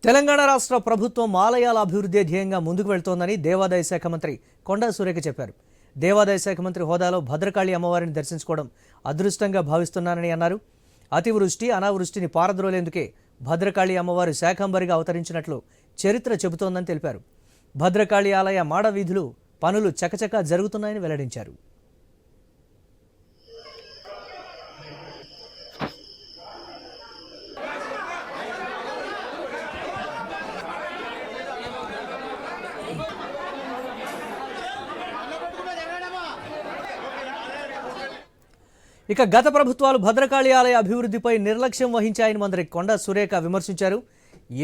తెలంగాణ రాష్ట్ర ప్రభుత్వం ఆలయాల అభివృద్ధి ధ్యేయంగా ముందుకు వెళ్తోందని దేవాదాయ శాఖ మంత్రి కొండా సురేఖ చెప్పారు. దేవాదాయ శాఖ మంత్రి హోదాలో భద్రకాళి అమ్మవారిని దర్శించుకోవడం అదృష్టంగా భావిస్తున్నానని అన్నారు. అతివృష్టి అనావృష్టిని పారద్రోలేందుకే భద్రకాళి అమ్మవారు శాకంబరిగా అవతరించినట్లు చరిత్ర చెబుతోందని తెలిపారు. భద్రకాళి ఆలయ మాడ వీధులు పనులు చకచకా జరుగుతున్నాయని వెల్లడించారు. ఇక గత ప్రభుత్వాలు భద్రకాళి ఆలయ అభివృద్ధిపై నిర్లక్ష్యం వహించాయని మంత్రి కొండా సురేఖ విమర్శించారు.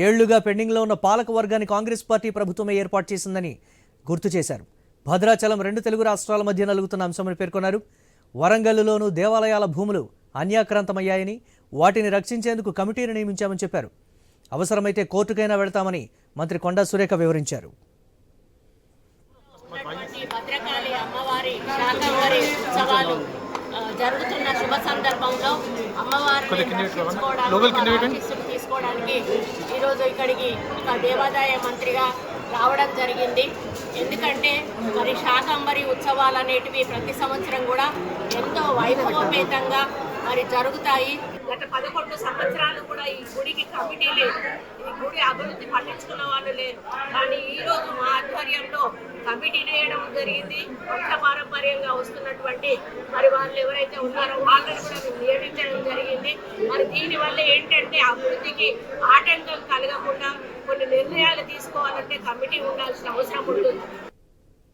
ఏళ్లుగా పెండింగ్లో ఉన్న పాలక వర్గాన్ని కాంగ్రెస్ పార్టీ ప్రభుత్వమే ఏర్పాటు చేసిందని గుర్తు చేశారు. భద్రాచలం రెండు తెలుగు రాష్ట్రాల మధ్య నలుగుతున్న అంశమని పేర్కొన్నారు. వరంగల్లులోనూ దేవాలయాల భూములు అన్యాక్రాంతమయ్యాయని, వాటిని రక్షించేందుకు కమిటీని నియమించామని చెప్పారు. అవసరమైతే కోర్టుకైనా వెళతామని మంత్రి కొండా సురేఖ వివరించారు. జరుగుతున్న శుభ సందర్భంలో అమ్మవారిని తీసుకోవడానికి ఈరోజు ఇక్కడికి ఒక దేవాదాయ మంత్రిగా రావడం జరిగింది. ఎందుకంటే మరి శాకంబరి ఉత్సవాలు అనేటివి ప్రతి సంవత్సరం కూడా ఎంతో వైభవోపేతంగా మరి జరుగుతాయి. గత 11 సంవత్సరాలు కూడా ఈ గుడికి కమిటీ లేదు, ఈ గుడి అభివృద్ధి పట్టించుకున్న వాళ్ళు లేరు. కానీ ఈరోజు మా ఆధ్వర్యంలో కమిటీని వేయడం జరిగింది. వంశ పారంపర్యంగా వస్తున్నటువంటి మరి వాళ్ళు ఎవరైతే ఉన్నారో వాళ్ళని కూడా మేము నియమించడం జరిగింది. మరి దీనివల్ల ఏంటంటే అభివృద్ధికి ఆటంకం కలగకుండా కొన్ని నిర్ణయాలు తీసుకోవాలంటే కమిటీ ఉండాల్సిన అవసరం ఉంటుంది.